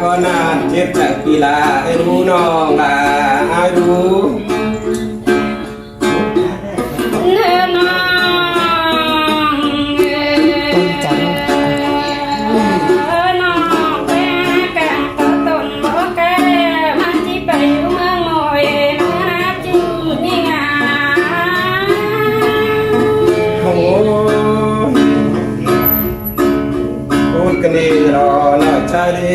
ก็นานเจ็บจากกีฬาให้รู้น้องลาให้รู้กันดีรอหน่อยชาลี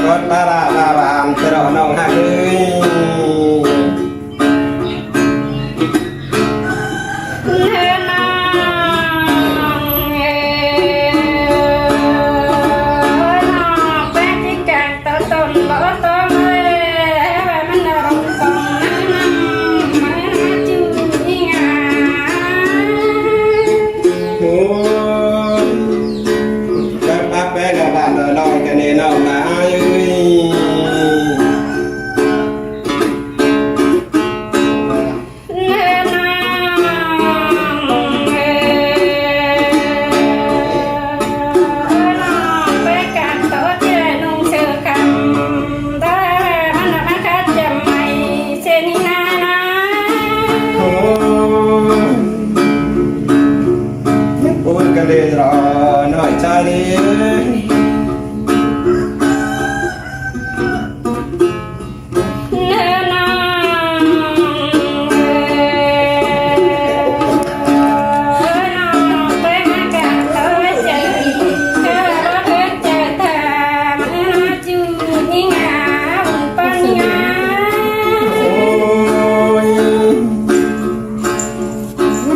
ก็ตาลาบานจะรอน้องหักรอหน่อยชาลี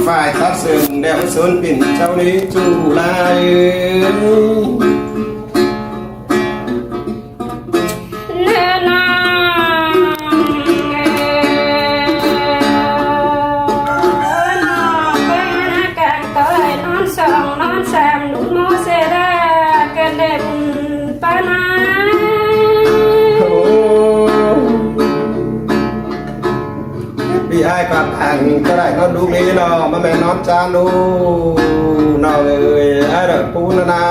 ฝ่ายทัดซึ่งเดี๋ยวสนปิ่นเจ้านี้จูลายพี่ไอ้กับแข่งก็ได้นอนดูนี้เนาะมาแม่นอนจานดูเนาะเลยไอ้เด็กปูนนะ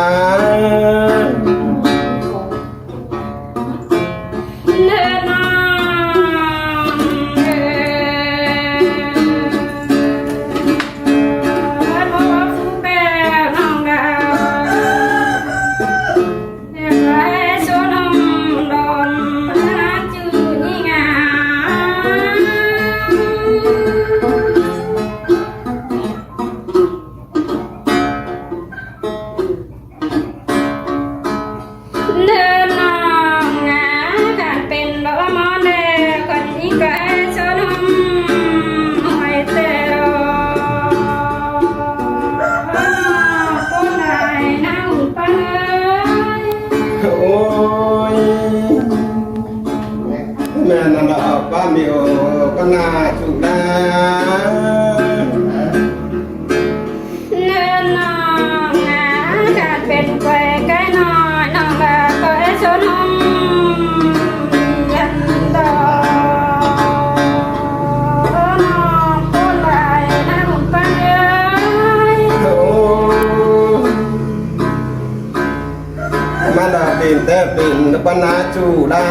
แม่นำเอาบ้านมีโอก็น่าจุดาเนินนองนะการเป็นแควใกล้น้อยน้องแบบก็ให้ชนห้องยันดอกน้องต้นใบหน้าหุ่นปังเอ้ยมาดาปิ่นแต่ปิ่นปัญหาจูได้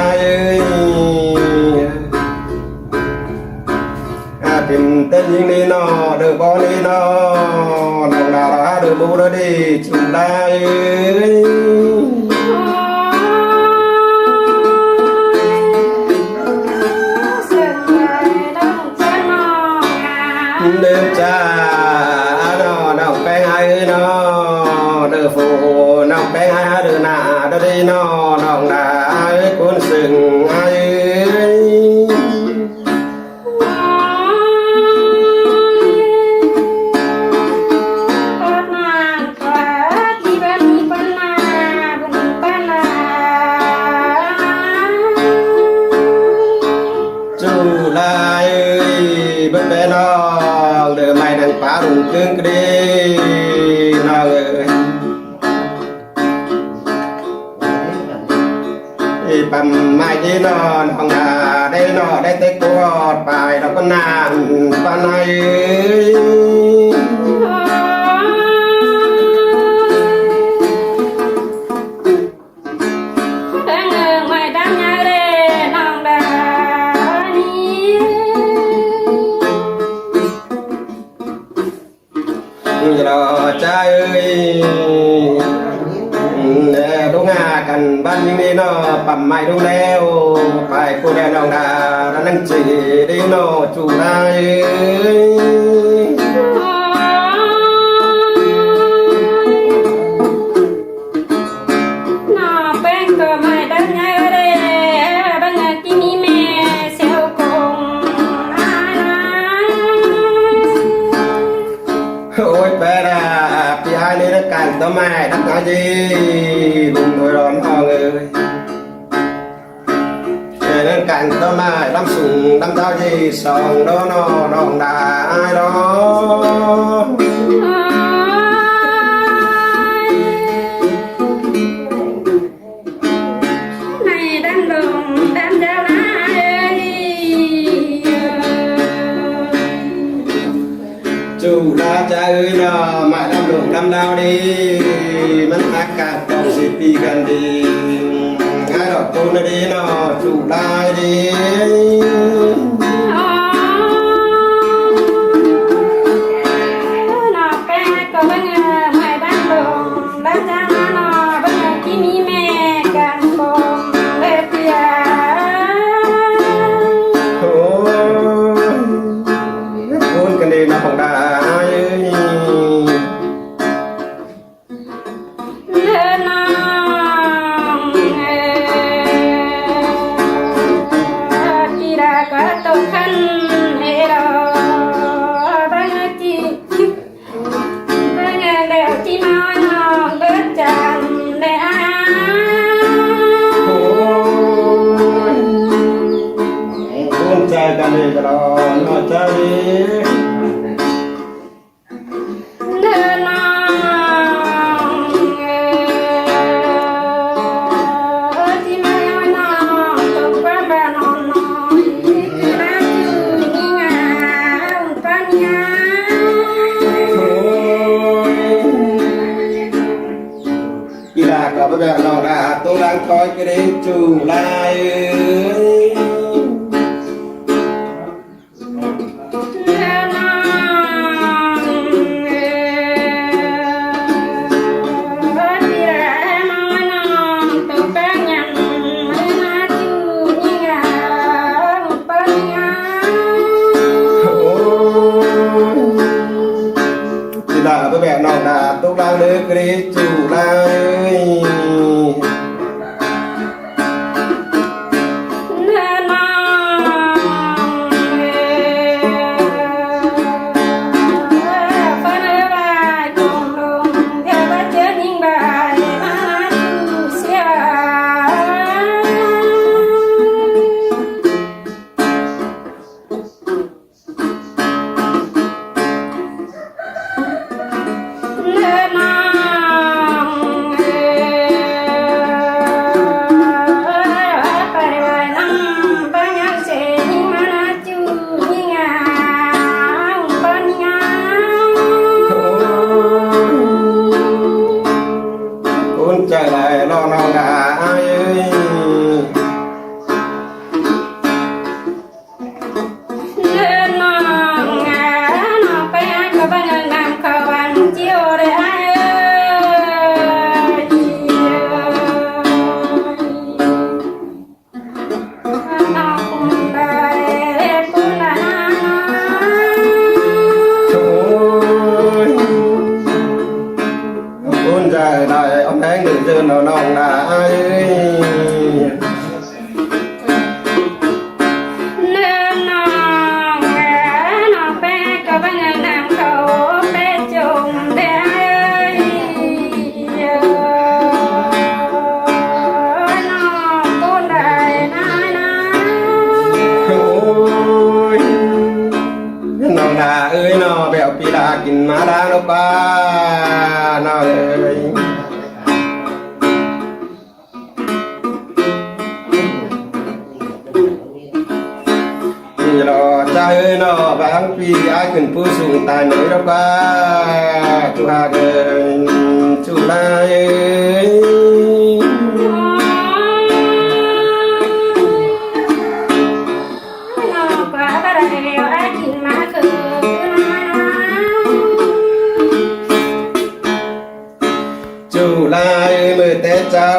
ปิ่นเต้นยิงนี่นอเดือบอนี่นอน้องดาราเดือบูเดือดีจูได้เดินจ้าน้อน้องแป้งไอ้น้อเดือฟูน้องแป้งไอ้เดือหน้าเดือดีน้อน้องดาไอ้คนสึงไอ้จูลายเป็นน้อง เดินไม่ดังป่ารุ่งจึงกรีน้องเอ้ยปั๊มไม่ดีนอนห้องนาได้นอได้เตะกอดไปเราก็นานปานไหน เราใจเอ้ยดูงากันบ้านยังดีเนาะปั๊มไม่ดูแล้วไปกูได้น้องดาแล้วนั่งจีดีเนาะจูได้โอ้ยแปดพี่ให้นี่นักการตัวแม่นักการจีลุงโดยร้อนห้องเอ้ยนักการตัวแม่ลำสูงลำเท้าจีสองโดนน้องดาดอจูดาใจเอ้ยเนาะมาดำดงดำดาวดีมันอากาศต้องสิปีกันดีง่ายดอกตูนดีเนาะจูดาดีของดาใจกันเลยจะรอหน่อยใจกีฬากับแบบนองดาตัวร่างคอยกระดิ่งจูลายแบบนองดาตุกลางเลือกรีจูลาย ลาเอ้ยนอแบวปีลากินมาดางนกปลานอเอ้ยนี่รอใจเอ้ยนอบางปีไอ้ขึ้นผู้สูงตายเหนื่อยนกปลาจุฬาเอ้ยจุฬาเอ้ย จูลายมือแต่เจ้า